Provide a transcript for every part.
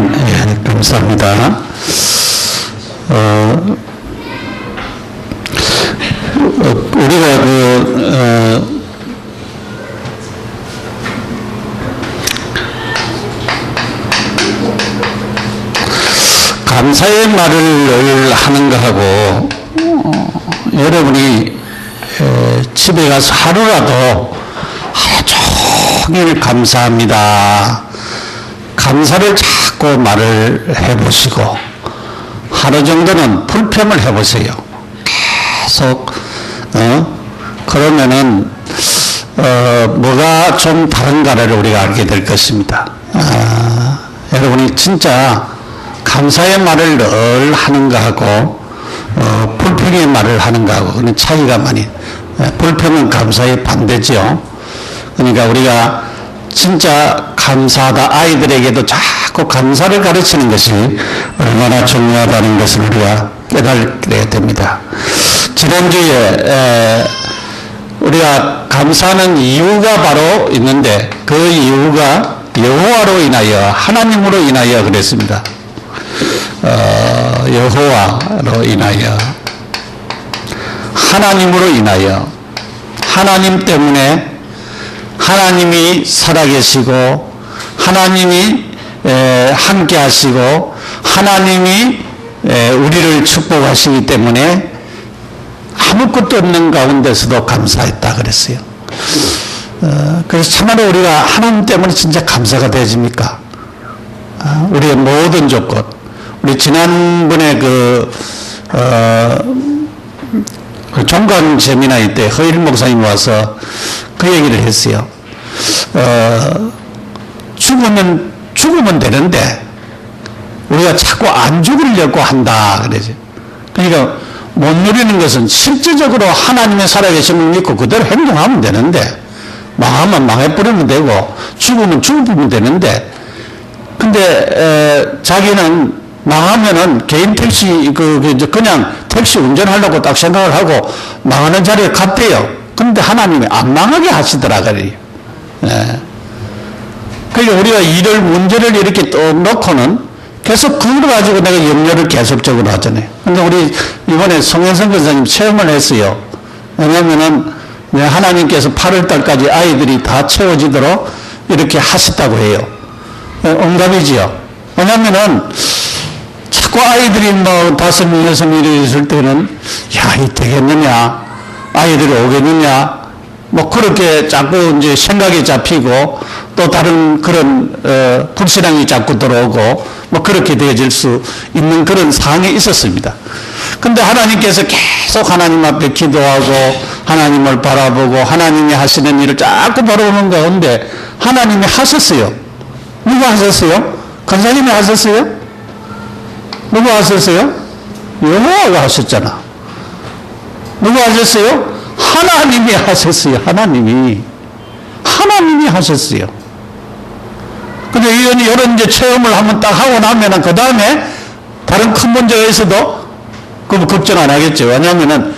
하나님, 감사합니다. 우리가 감사의 말을 하는 거하고 여러분이 집에 가서 하루라도 하루 종일 감사합니다. 감사를 자꾸 말을 해보시고 하루 정도는 불평을 해보세요. 계속 그러면은 뭐가 좀 다른가를 우리가 알게 될 것입니다. 여러분이 진짜 감사의 말을 늘 하는 거하고 불평의 말을 하는 거하고 그런 차이가 많이. 불평은 감사의 반대지요. 그러니까 우리가 진짜 감사하다, 아이들에게도 자꾸 감사를 가르치는 것이 얼마나 중요하다는 것을 우리가 깨닫게 됩니다. 지난주에 우리가 감사하는 이유가 바로 있는데 그 이유가 여호와로 인하여, 하나님으로 인하여 그랬습니다. 여호와로 인하여, 하나님으로 인하여, 하나님 때문에, 하나님이 살아계시고 하나님이 함께 하시고 하나님이 우리를 축복하시기 때문에 아무것도 없는 가운데서도 감사했다 그랬어요. 그래서 참으로 우리가 하나님 때문에 진짜 감사가 되십니까? 우리의 모든 조건. 우리 지난번에 그 종강 세미나이 때 허일 목사님 와서 그 얘기를 했어요. 죽으면 되는데 우리가 자꾸 안 죽으려고 한다 그러죠. 그러니까 못 누리는 것은 실질적으로 하나님의 살아계심을 믿고 그대로 행동하면 되는데 망하면 망해버리면 되고 죽으면 죽으면 되는데 근데 자기는 망하면은 개인 택시 그냥 택시 운전하려고 딱 생각을 하고 망하는 자리에 갔대요. 근데 하나님이 안 망하게 하시더라 그래요. 그러니까 우리가 일을 문제를 이렇게 또 놓고는 계속 그걸 가지고 내가 염려를 계속적으로 하잖아요. 근데 우리 이번에 송현선 권사님 체험을 했어요. 왜냐면은 하나님께서 8월 달까지 아이들이 다 채워지도록 이렇게 하셨다고 해요. 응답이지요. 왜냐면은 자꾸 아이들이 뭐 5명, 6명이 있을 때는 야, 이 되겠느냐? 아이들이 오겠느냐? 뭐 그렇게 자꾸 이제 생각이 잡히고 또 다른 그런 불신앙이 자꾸 들어오고 뭐 그렇게 되어질 수 있는 그런 상황이 있었습니다. 근데 하나님께서 계속 하나님 앞에 기도하고 하나님을 바라보고 하나님이 하시는 일을 자꾸 바라보는 가운데 하나님이 하셨어요. 누가 하셨어요? 권사님이 하셨어요? 누가 하셨어요? 여호와가 하셨잖아. 누가 하셨어요? 하나님이 하셨어요. 하나님이 하셨어요. 근데 이런 이제 체험을 한번 딱 하고 나면은 그 다음에 다른 큰 문제가 있어도 그거 걱정 안 하겠죠. 왜냐하면은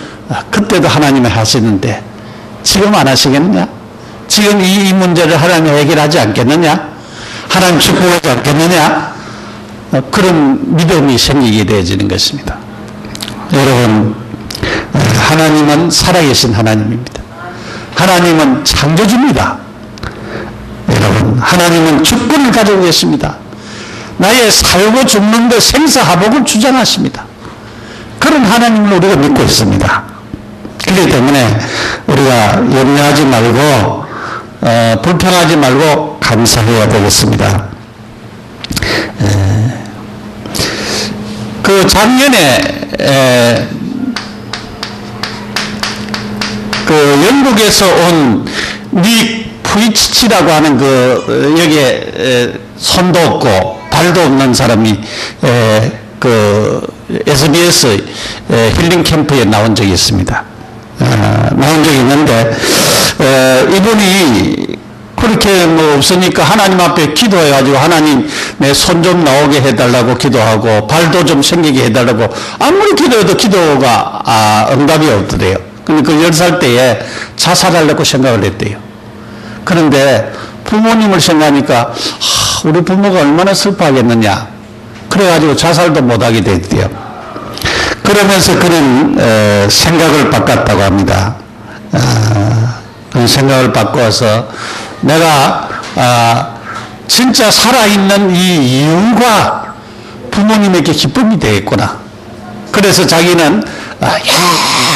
그때도 하나님이 하시는데 지금 안 하시겠느냐? 지금 이 문제를 하나님이 해결하지 않겠느냐? 하나님 축복하지 않겠느냐? 그런 믿음이 생기게 되어지는 것입니다. 여러분, 하나님은 살아계신 하나님입니다. 하나님은 창조주입니다. 여러분, 하나님은 주권을 가지고 계십니다. 나의 살고 죽는 것 생사하복을 주장하십니다. 그런 하나님을 우리가 믿고 있습니다. 그렇기 때문에 우리가 염려하지 말고 불평하지 말고 감사해야 되겠습니다. 그 작년에 그 영국에서 온 닉 푸이치치라고 하는 여기에 손도 없고 발도 없는 사람이 그 SBS 힐링 캠프에 나온 적이 있습니다. 나온 적이 있는데 이분이 그렇게 뭐 없으니까 하나님 앞에 기도해가지고 하나님 내 손 좀 나오게 해달라고 기도하고 발도 좀 생기게 해달라고 아무리 기도해도 기도가 응답이 없더래요. 근데 그 10살 때에 자살하려고 생각을 했대요. 그런데 부모님을 생각하니까 우리 부모가 얼마나 슬퍼하겠느냐. 그래가지고 자살도 못하게 됐대요. 그러면서 그는 생각을 바꿨다고 합니다. 그 생각을 바꿔서 내가 진짜 살아있는 이 이유가 부모님에게 기쁨이 되겠구나. 그래서 자기는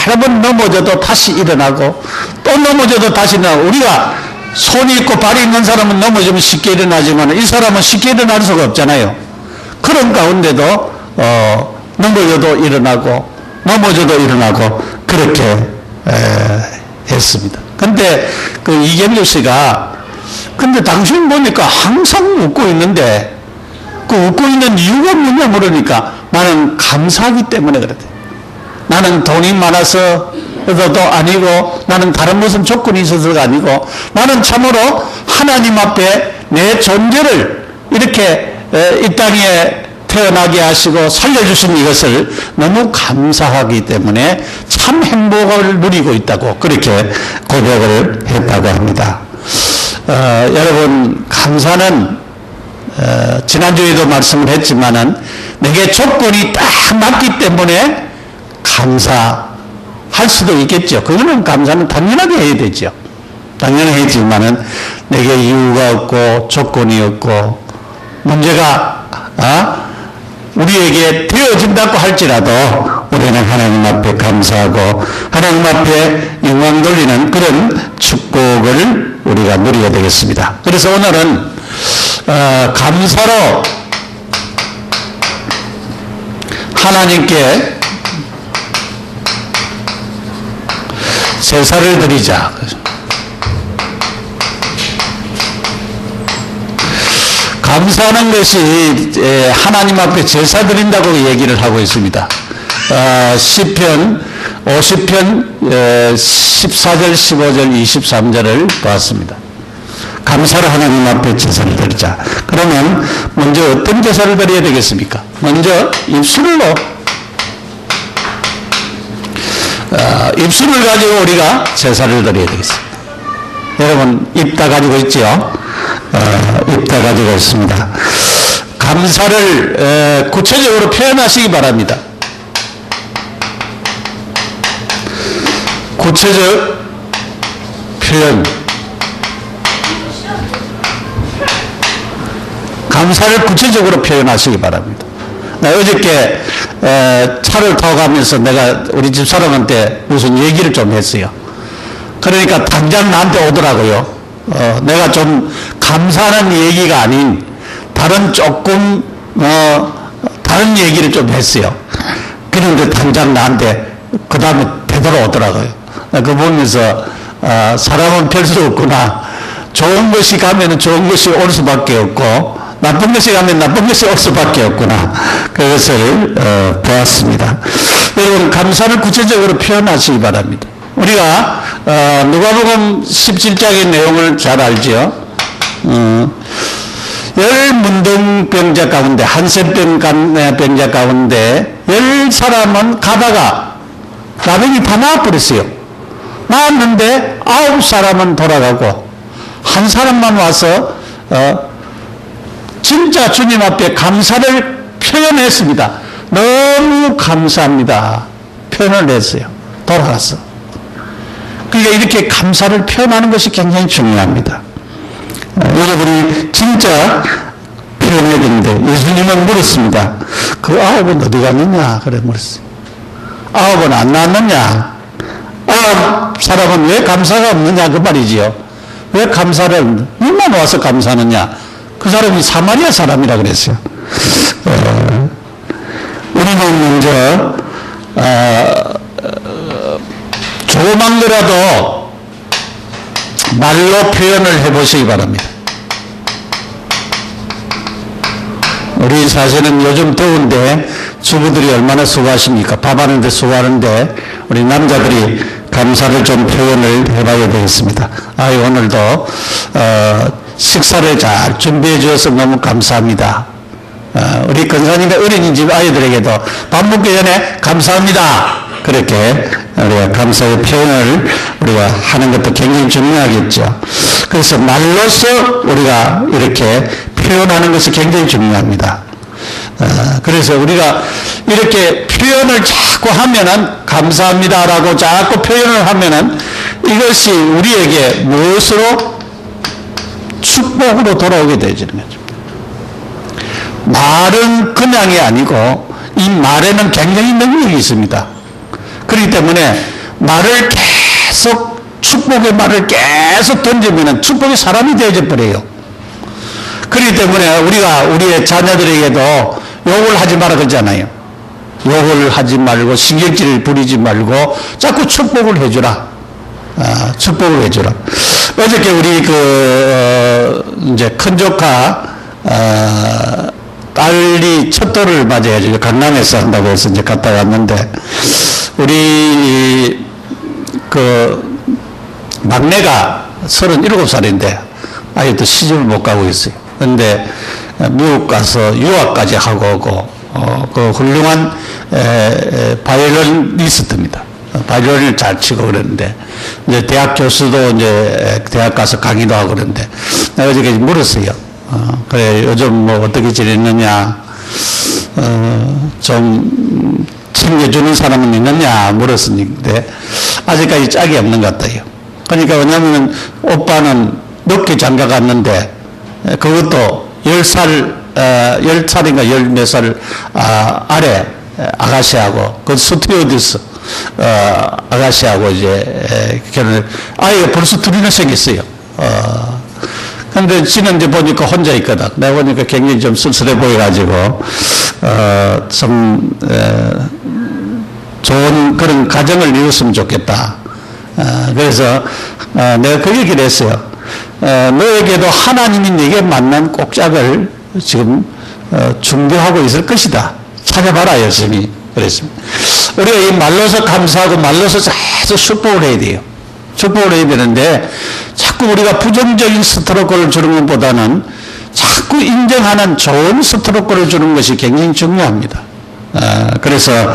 여러 번 넘어져도 다시 일어나고 또 넘어져도 다시 일어나고, 우리가 손이 있고 발이 있는 사람은 넘어지면 쉽게 일어나지만 이 사람은 쉽게 일어날 수가 없잖아요. 그런 가운데도 넘어져도 일어나고 넘어져도 일어나고 그렇게 했습니다. 근데 그 이경규 씨가 근데 당신 보니까 항상 웃고 있는데 그 웃고 있는 이유가 뭐냐 물으니까 나는 감사하기 때문에 그랬대. 나는 돈이 많아서도 아니고 나는 다른 무슨 조건이 있어서가 아니고 나는 참으로 하나님 앞에 내 존재를 이렇게 이 땅에 태어나게 하시고 살려주신 이것을 너무 감사하기 때문에 참 행복을 누리고 있다고 그렇게 고백을 했다고 합니다. 여러분, 감사는 지난주에도 말씀을 했지만은 내게 조건이 딱 맞기 때문에 감사할 수도 있겠죠. 그거는 감사는 당연하게 해야 되죠. 당연하겠지만은 내게 이유가 없고 조건이 없고 문제가 우리에게 되어진다고 할지라도 우리는 하나님 앞에 감사하고 하나님 앞에 영광 돌리는 그런 축복을 우리가 누리게 되겠습니다. 그래서 오늘은 감사로 하나님께 제사를 드리자. 감사하는 것이 하나님 앞에 제사 드린다고 얘기를 하고 있습니다. 시편 50편 14절 15절 23절을 보았습니다. 감사를 하나님 앞에 제사를 드리자. 그러면 먼저 어떤 제사를 드려야 되겠습니까? 먼저 입술로 입술을 가지고 우리가 제사를 드려야 되겠습니다. 여러분 입 다 가지고 있죠? 입 다 가지고 있습니다. 감사를 구체적으로 표현하시기 바랍니다. 구체적 표현. 감사를 구체적으로 표현하시기 바랍니다. 어저께 차를 타고 가면서 내가 우리 집 사람한테 무슨 얘기를 좀 했어요. 그러니까 당장 나한테 오더라고요. 내가 좀 감사하는 얘기가 아닌 다른 조금 다른 얘기를 좀 했어요. 그런데 당장 나한테 그 다음에 되돌아 오더라고요. 그거 보면서 사람은 별 수 없구나. 좋은 것이 가면은 좋은 것이 올 수밖에 없고 나쁜 것이 가면 나쁜 것이 올 수밖에 없구나. 그것을 보았습니다. 여러분 감사를 구체적으로 표현하시기 바랍니다. 우리가 누가복음 17장의 내용을 잘 알죠. 10문둥병자 가운데 한센병자 가운데 10사람은 가다가 나병이 다 나와버렸어요. 나왔는데 9사람은 돌아가고 한 사람만 와서 진짜 주님 앞에 감사를 표현했습니다. 너무 감사합니다. 표현을 했어요. 돌아갔어. 그러니까 이렇게 감사를 표현하는 것이 굉장히 중요합니다. 여러분이 진짜 표현해야 되는데 예수님은 물었습니다. 그 9은 어디 갔느냐? 그래 물었어요. 9은 안 나왔느냐? 9사람은 왜 감사가 없느냐? 그 말이지요. 왜 감사를 얼마나 와서 감사하느냐? 그 사람이 사마리아 사람이라 그랬어요. 우리는 먼저 조그만 거라도 말로 표현을 해보시기 바랍니다. 우리 사실은 요즘 더운데 주부들이 얼마나 수고하십니까? 밥하는데 수고하는데 우리 남자들이 감사를 좀 표현을 해봐야 되겠습니다. 오늘도 식사를 잘 준비해 주셔서 너무 감사합니다. 우리 권사님의 어린이집 아이들에게도 밥 먹기 전에 감사합니다. 그렇게 우리가 감사의 표현을 우리가 하는 것도 굉장히 중요하겠죠. 그래서 말로써 우리가 이렇게 표현하는 것이 굉장히 중요합니다. 그래서 우리가 이렇게 표현을 자꾸 하면은 감사합니다라고 자꾸 표현을 하면은 이것이 우리에게 무엇으로 축복으로 돌아오게 되어지는 거죠. 말은 그냥이 아니고 이 말에는 굉장히 능력이 있습니다. 그렇기 때문에 말을 계속 축복의 말을 계속 던지면 축복의 사람이 되어져 버려요. 그렇기 때문에 우리가 우리의 자녀들에게도 욕을 하지 말아 그러잖아요. 욕을 하지 말고 신경질을 부리지 말고 자꾸 축복을 해주라. 축복을 해주라. 어저께 우리 이제 큰 조카 딸이 첫 돌을 맞아가지고 강남에서 한다고 해서 이제 갔다 왔는데 우리 막내가 37살인데 아직도 시집을 못 가고 있어요. 근데 미국 가서 유학까지 하고 오고 그 훌륭한 바이올리니스트입니다. 바이올린을 잘 치고 그러는데 이제 대학 교수도 이제 대학 가서 강의도 하고 그러는데 내가 어저께 물었어요. 그래 요즘 뭐 어떻게 지냈느냐, 좀 챙겨주는 사람은 있느냐 물었는데 아직까지 짝이 없는 것 같아요. 그러니까 왜냐하면 오빠는 늦게 장가 갔는데 그것도 10살인가 10몇 살 아래 아가씨하고 그 스튜어디스 아가씨하고 이제 결혼을 아이가 벌써 둘이나 생겼어요. 근데 지는 이제 보니까 혼자 있거든. 내가 보니까 굉장히 좀 쓸쓸해 보여가지고 좀 좋은 그런 가정을 이뤘으면 좋겠다. 그래서 내가 그 얘기를 했어요. 너에게도 하나님이 네게 만난 꼭짝을 지금 준비하고 있을 것이다. 찾아봐라 열심히. 그랬습니다. 우리가 이 말로서 감사하고 말로서 계속 축복을 해야 돼요. 축복을 해야 되는데 자꾸 우리가 부정적인 스트로크를 주는 것보다는 자꾸 인정하는 좋은 스트로크를 주는 것이 굉장히 중요합니다. 그래서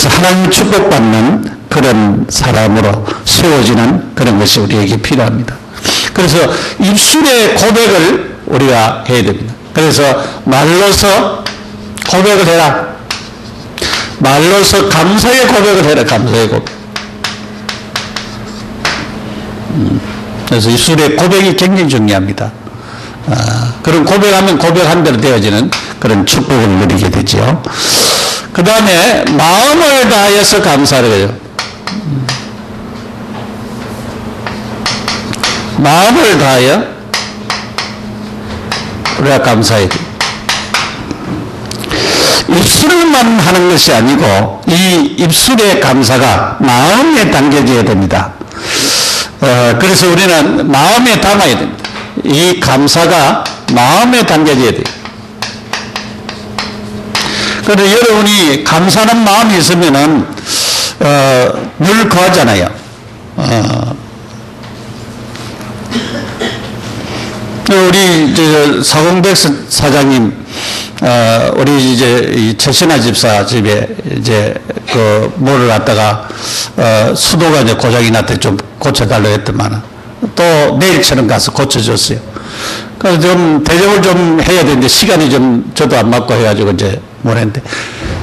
하나님 축복받는 그런 사람으로 세워지는 그런 것이 우리에게 필요합니다. 그래서 입술의 고백을 우리가 해야 됩니다. 그래서 말로서 고백을 해라. 말로서 감사의 고백을 해라. 감사의 고백. 그래서 입술의 고백이 굉장히 중요합니다. 그런 고백하면 고백한 대로 되어지는 그런 축복을 누리게 되죠. 그 다음에 마음을 다해서 감사를 해요. 마음을 다하여 우리가 감사해야 돼요. 입술만 하는 것이 아니고 이 입술의 감사가 마음에 담겨져야 됩니다. 그래서 우리는 마음에 담아야 됩니다. 이 감사가 마음에 담겨져야 돼요. 그런데 여러분이 감사하는 마음이 있으면은 늘 거하잖아요. 우리 이제 사공백 사장님, 우리 이제 최신화 집사 집에 이제 그 뭐를 갖다가 수도가 이제 고장이 났대 좀 고쳐달라고 했더만 또 내일처럼 가서 고쳐줬어요. 그래서 좀 대접을 좀 해야 되는데 시간이 좀 저도 안 맞고 해가지고 이제 못 했는데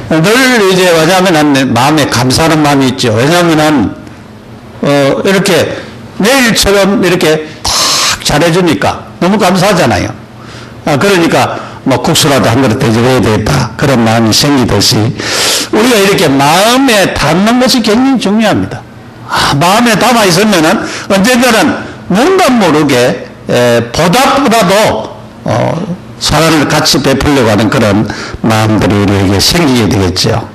늘 이제 왜냐하면 마음에 감사하는 마음이 있죠. 왜냐하면은 이렇게 내일처럼 이렇게 탁 잘해주니까 너무 감사하잖아요. 그러니까 뭐 국수라도 한 그릇 대접해야 되겠다 그런 마음이 생기듯이 우리가 이렇게 마음에 담는 것이 굉장히 중요합니다. 마음에 담아 있으면은 언젠가는 뭔가 모르게 보답보다도 사랑을 같이 베풀려고 하는 그런 마음들이 우리에게 생기게 되겠죠.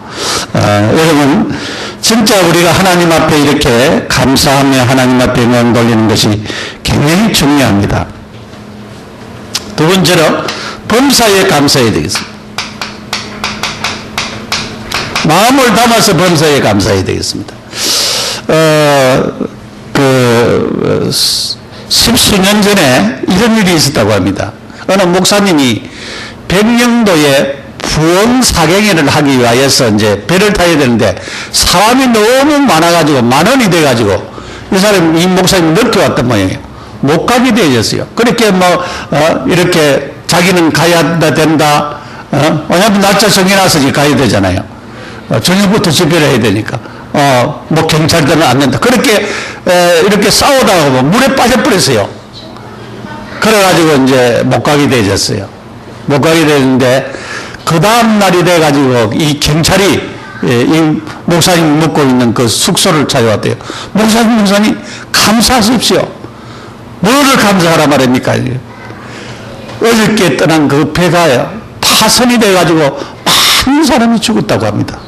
여러분 진짜 우리가 하나님 앞에 이렇게 감사하며 하나님 앞에 영광 돌리는 것이 굉장히 중요합니다. 두 번째로 범사에 감사해야 되겠습니다. 마음을 담아서 범사에 감사해야 되겠습니다. 십수년 전에 이런 일이 있었다고 합니다. 어느 목사님이 백령도에 부엉 사경회를 하기 위하여서 이제 배를 타야 되는데 사람이 너무 많아가지고 만원이 돼가지고 이 목사님이 늦게 왔단 모양이에요. 못 가게 되어졌어요. 그렇게 이렇게 자기는 가야 된다, 왜냐하면 날짜 정해놔서 가야 되잖아요. 저녁부터 집회를 해야 되니까. 뭐 경찰들은 안 된다. 그렇게 이렇게 싸우다가 뭐 물에 빠져버렸어요. 그래가지고 이제 못 가게 되셨어요. 못 가게 되는데 그 다음 날이 돼가지고 이 경찰이 이 목사님 묵고 있는 그 숙소를 찾아왔대요. 목사님 감사하십시오. 뭐를 감사하라 말입니까? 어저께 떠난 그 배가 파손이 돼가지고 많은 사람이 죽었다고 합니다.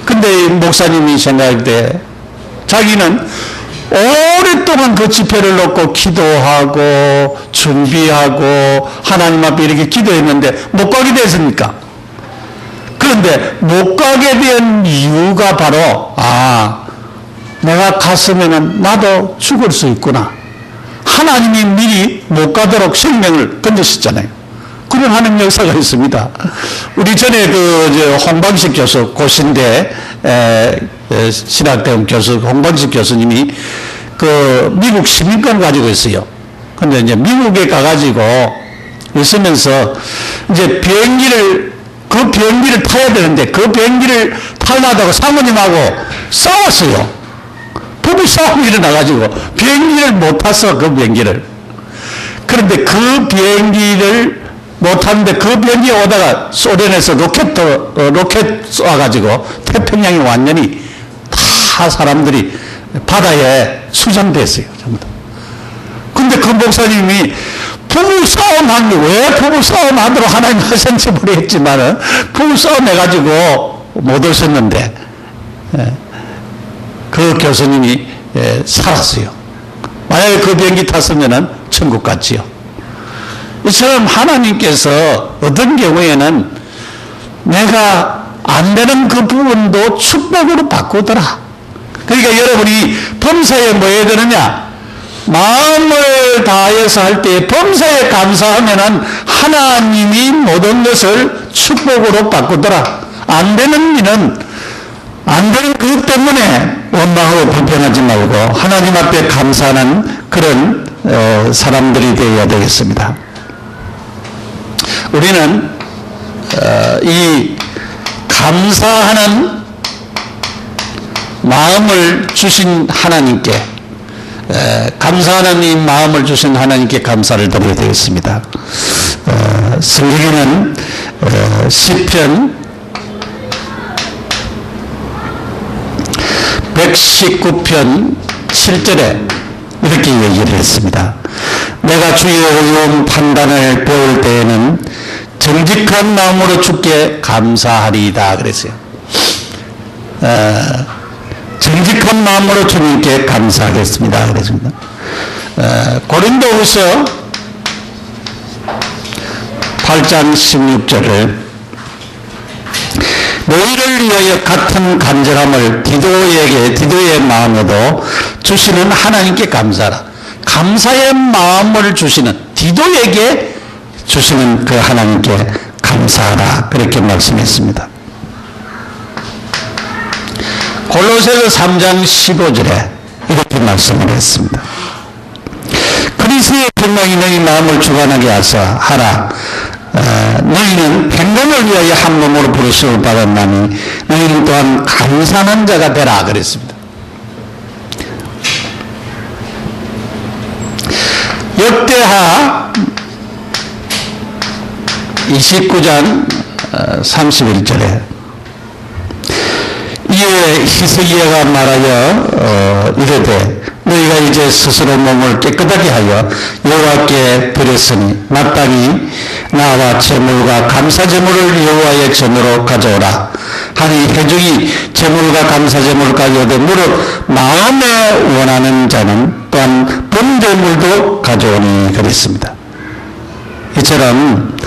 근데 목사님이 생각할 때 자기는 오랫동안 그 집회를 놓고 기도하고 준비하고 하나님 앞에 이렇게 기도했는데 못 가게 됐습니까? 그런데 못 가게 된 이유가 바로 내가 갔으면 나도 죽을 수 있구나. 하나님이 미리 못 가도록 생명을 던졌었잖아요. 그런 하나님 역사가 있습니다. 우리 전에 홍방식 교수, 고신대 신학대학 교수 홍방식 교수님이 그 미국 시민권을 가지고 있어요. 근데 이제 미국에 가가지고 있으면서 이제 그 비행기를 타야 되는데 그 비행기를 타려다가 사모님하고 싸웠어요. 부부 싸움이 일어나가지고 비행기를 못 탔어, 그 비행기를. 그런데 그 비행기를 못 탔는데 그 비행기 오다가 소련에서 로켓 쏴가지고 태평양이 완전히 다 사람들이 바다에 수장됐어요. 전부 다. 근데 그 목사님이 부부싸움 왜 부부싸움 하도록 하나님 하셨는지 모르겠지만은 부부싸움 해가지고 못 오셨는데 그 교수님이 살았어요. 만약에 그 비행기 탔으면은 천국 갔지요. 이처럼 하나님께서 어떤 경우에는 내가 안 되는 그 부분도 축복으로 바꾸더라. 그러니까 여러분이 범사에 뭐 해야 되느냐? 마음을 다해서 할 때 범사에 감사하면은 하나님이 모든 것을 축복으로 바꾸더라. 안 되는 일은 안 되는 그것 때문에 원망하고 불평하지 말고 하나님 앞에 감사하는 그런 사람들이 되어야 되겠습니다. 우리는 이 감사하는 마음을 주신 하나님께 감사하는 이 마음을 주신 하나님께 감사를 드려야 되겠습니다. 성경에는 시편 119편 7절에 이렇게 얘기를 했습니다. 내가 주의 의로운 판단을 배울 때에는 정직한 마음으로 주께 감사하리이다 그랬어요. 정직한 마음으로 주님께 감사하겠습니다 그랬습니다. 고린도후서 8장 16절을 너희를 위하여 같은 간절함을 디도의 마음에도 주시는 하나님께 감사하라. 감사의 마음을 주시는 디도에게 주시는 그 하나님께 감사하라. 그렇게 말씀했습니다. 골로새서 3장 15절에 이렇게 말씀을 했습니다. 그리스도의 평강이 너희 마음을 주관하게 하라. 너희는 평강을 위하여 한 몸으로 부르심을 받았나니 너희는 또한 감사하는 자가 되라 그랬습니다. 역대하 29장 31절에 이에 히스기야가 말하여 이르되 너희가 이제 스스로 몸을 깨끗하게 하여 여호와께 드렸으니 마땅히 나와 제물과 감사제물을 여호와의 전으로 가져오라 하니 회중이 제물과 감사제물을 가져오되 무릇 마음에 원하는 자는 또한 번제물도 가져오니 그랬습니다. 이처럼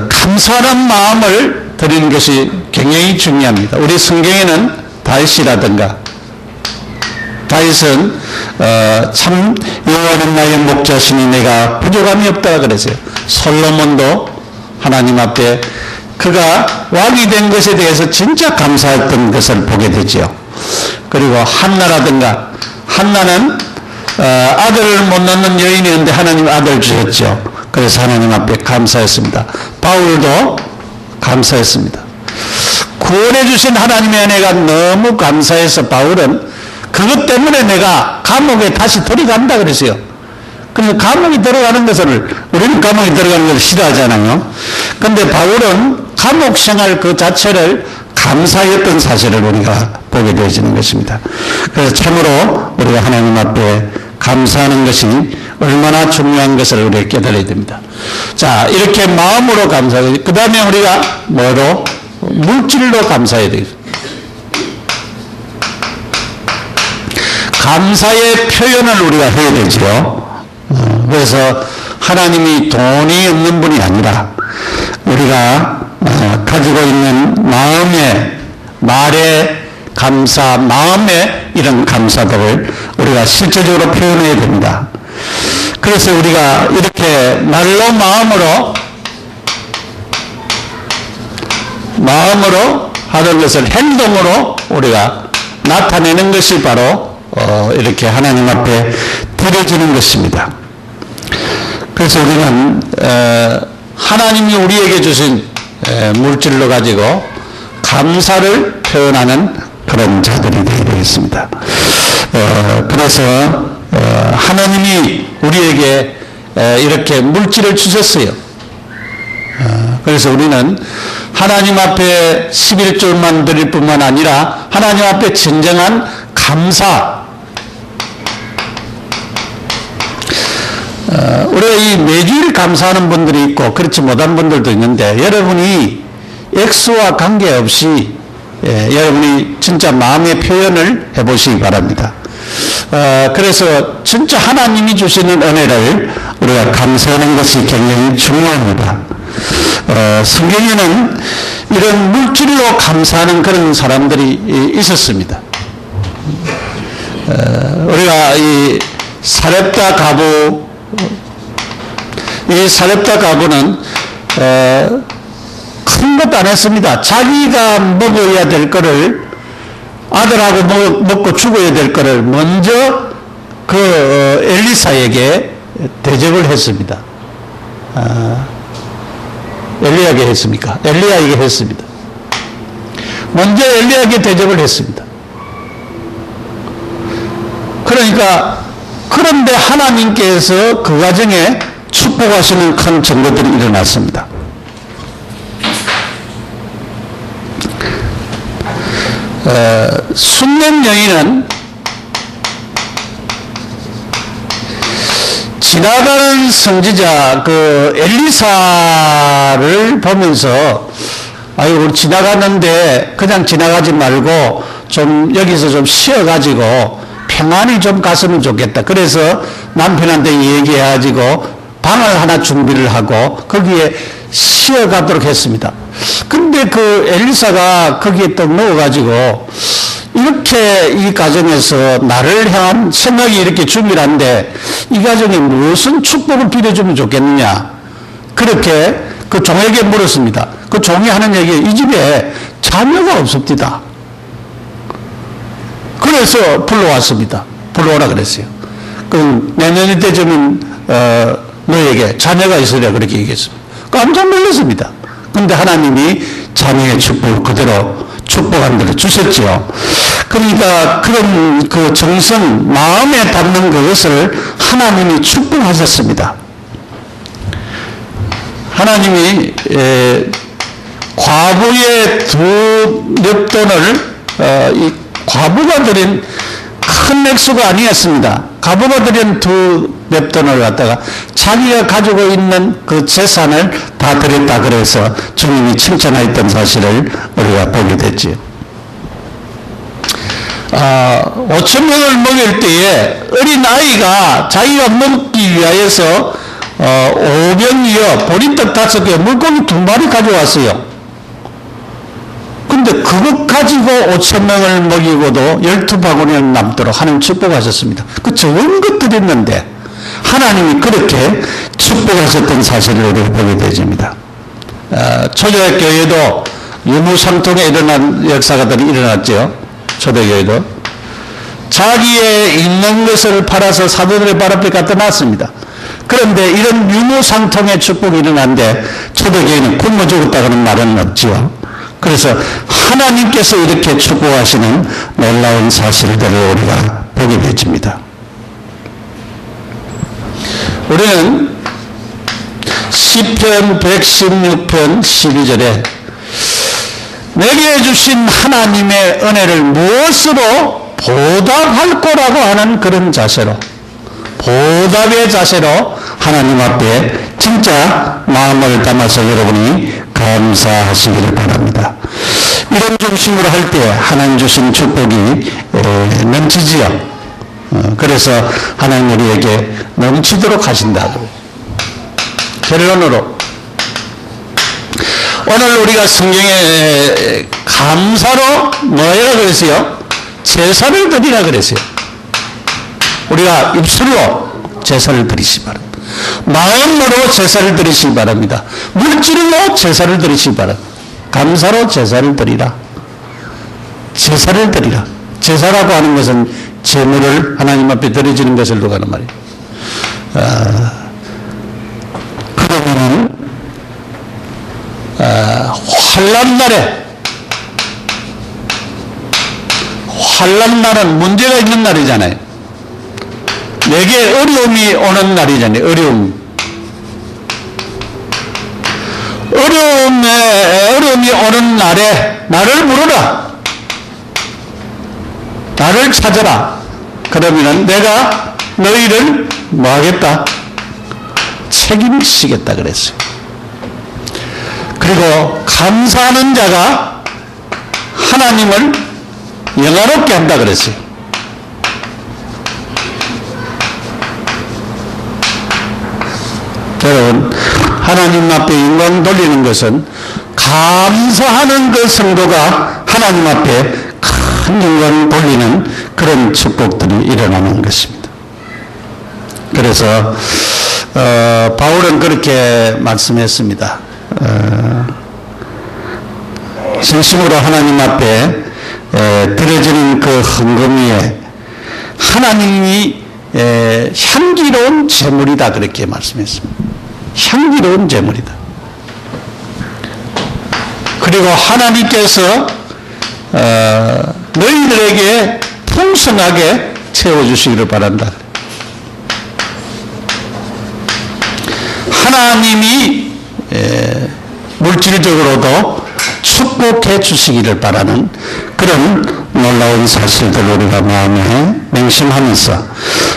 감사하는 마음을 드리는 것이 굉장히 중요합니다. 우리 성경에는 다윗이라든가 다윗은 참 여호와는 나의 목자시니 내가 부족함이 없다 그랬어요. 솔로몬도 하나님 앞에 그가 왕이 된 것에 대해서 진짜 감사했던 것을 보게 되죠. 그리고 한나라든가 한나는 아들을 못 낳는 여인이었는데 하나님 아들 주셨죠. 그래서 하나님 앞에 감사했습니다. 바울도 감사했습니다. 구원해 주신 하나님의 은혜가 너무 감사해서 바울은 그것 때문에 내가 감옥에 다시 들어간다 그랬어요. 그래서 감옥에 들어가는 것을, 우리는 감옥에 들어가는 것을 싫어하잖아요. 그런데 바울은 감옥 생활 그 자체를 감사했던 사실을 우리가 보게 되어지는 것입니다. 그래서 참으로 우리가 하나님 앞에 감사하는 것이 얼마나 중요한 것을 우리가 깨달아야 됩니다. 자, 이렇게 마음으로 감사하고, 그 다음에 우리가 뭐로? 물질로 감사해야 되겠습니다. 감사의 표현을 우리가 해야 되죠. 그래서 하나님이 돈이 없는 분이 아니라 우리가 가지고 있는 마음의, 말의 감사, 마음의 이런 감사들을 우리가 실제적으로 표현해야 됩니다. 그래서 우리가 이렇게 말로 마음으로 하는 것을 행동으로 우리가 나타내는 것이 바로 이렇게 하나님 앞에 드려지는 것입니다. 그래서 우리는 하나님이 우리에게 주신 물질로 가지고 감사를 표현하는 그런 자들이 되어야 되겠습니다. 그래서 하나님이 우리에게 이렇게 물질을 주셨어요. 그래서 우리는 하나님 앞에 11조만 드릴 뿐만 아니라 하나님 앞에 진정한 감사, 우리가 이 매주일 감사하는 분들이 있고 그렇지 못한 분들도 있는데, 여러분이 액수와 관계없이 여러분이 진짜 마음의 표현을 해보시기 바랍니다. 그래서 진짜 하나님이 주시는 은혜를 우리가 감사하는 것이 굉장히 중요합니다. 성경에는 이런 물질로 감사하는 그런 사람들이 있었습니다. 우리가 이 사렙다 가부, 이 사렙다 가부는 큰 것도 안 했습니다. 자기가 먹어야 될 거를, 아들하고 먹고 죽어야 될 거를 먼저 그 엘리사에게 대접을 했습니다. 엘리야에게 했습니까? 엘리야에게 했습니다. 먼저 엘리야에게 대접을 했습니다. 그러니까, 그런데 하나님께서 그 과정에 축복하시는 큰 증거들이 일어났습니다. 순례 여인은 지나가는 선지자 그 엘리사를 보면서, 아유, 우리 지나가는데 그냥 지나가지 말고 좀 여기서 좀 쉬어가지고 평안히 좀 갔으면 좋겠다. 그래서 남편한테 얘기해가지고 방을 하나 준비를 하고 거기에 쉬어가도록 했습니다. 근데 그 엘리사가 거기에 또 넣어가지고 이렇게 이 가정에서 나를 향한 생각이 이렇게 중요한데 이 가정에 무슨 축복을 빌어주면 좋겠느냐. 그렇게 그 종에게 물었습니다. 그 종이 하는 얘기, 이 집에 자녀가 없습니다. 그래서 불러왔습니다. 불러오라 그랬어요. 그럼 내년 때쯤은 너에게 자녀가 있으랴 그렇게 얘기했습니다. 깜짝 놀랐습니다. 그런데 하나님이 자녀의 축복을 그대로 축복한 대로 주셨지요. 그러니까 그런 그 정성, 마음에 담는 그것을 하나님이 축복하셨습니다. 하나님이 과부의 두 lep돈을 이 과부가 드린 큰 액수가 아니었습니다. 과부가 드린 두 lep돈을 갖다가 자기가 가지고 있는 그 재산을 다 드렸다 그래서 주님이 칭찬하였던 사실을 우리가 보게 됐지요. 5,000명을 먹일 때에 어린 아이가 자기가 먹기 위하여서 5병이요 보리떡 5개 물고기 2마리 가져왔어요. 근데 그것 가지고 5,000명을 먹이고도 12바구니를 남도록 하나님 축복하셨습니다. 그 적은 것들이 있는데 하나님이 그렇게 축복하셨던 사실을 우리가 보게 되집니다. 초대교회도 유무상통에 일어난 역사가들이 일어났죠. 초대교회도 자기의 있는 것을 팔아서 사도들의 발 앞에 갖다 놨습니다. 그런데 이런 유무상통의 축복이 일어났는데 초대교회는 굶어 죽었다는 말은 없지요. 그래서 하나님께서 이렇게 축복하시는 놀라운 사실들을 우리가 보게 되집니다. 우리는 시편 116편 12절에 내게 주신 하나님의 은혜를 무엇으로 보답할 거라고 하는 그런 자세로, 보답의 자세로 하나님 앞에 진짜 마음을 담아서 여러분이 감사하시기를 바랍니다. 이런 중심으로 할 때 하나님 주신 축복이 넘치지요. 그래서 하나님 우리에게 넘치도록 하신다고. 결론으로 오늘 우리가 성경에 감사로 뭐라 그랬어요? 제사를 드리라 그랬어요. 우리가 입술로 제사를 드리시 바랍니다. 마음으로 제사를 드리시기 바랍니다. 물질로 제사를 드리시기 바랍니다. 감사로 제사를 드리라. 제사를 드리라. 제사라고 하는 것은 제물을 하나님 앞에 드려지는 것을 누가는 말이에요. 그러면은 환난 날은 문제가 있는 날이잖아요. 내게 어려움이 오는 날이잖아요. 어려움이 오는 날에 나를 부르라. 나를 찾아라. 그러면은 내가 너희를 뭐 하겠다? 책임지겠다 그랬어요. 그리고 감사하는 자가 하나님을 영화롭게 한다 그랬어요. 여러분, 하나님 앞에 영광 돌리는 것은 감사하는 그 성도가 하나님 앞에 큰 영광 돌리는 그런 축복들이 일어나는 것입니다. 그래서 바울은 그렇게 말씀했습니다. 진심으로 하나님 앞에 드려지는 그 헌금 위에 하나님이 향기로운 제물이다 그렇게 말씀했습니다. 향기로운 제물이다. 그리고 하나님께서 너희들에게 풍성하게 채워주시기를 바란다. 하나님이 물질적으로도 축복해 주시기를 바라는 그런 놀라운 사실들 우리가 마음에 맹심하면서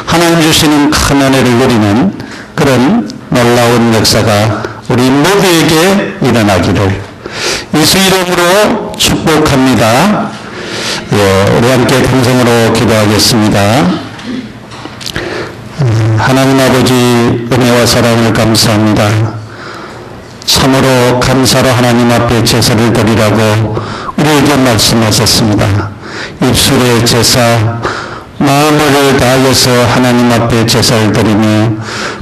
하나님 주시는 큰 은혜를 누리는 그런 놀라운 역사가 우리 모두에게 일어나기를 예수 이름으로 축복합니다. 우리 함께 동성으로 기도하겠습니다. 하나님 아버지 은혜와 사랑을 감사합니다. 참으로 감사로 하나님 앞에 제사를 드리라고 우리에게 말씀하셨습니다. 입술의 제사, 마음을 다하여서 하나님 앞에 제사를 드리며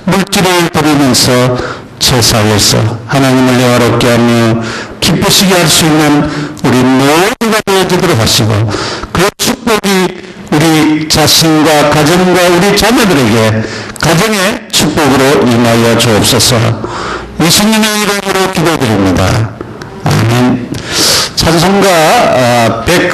물질을 드리면서 제사에서 하나님을 영화롭게 하며 기쁘시게 할 수 있는 우리 모두가 되어지도록 하시고 그 축복이 우리 자신과 가정과 우리 자녀들에게 가정의 축복으로 임하여 주옵소서. 예수님의 이름으로 기도드립니다. 아멘. 찬송가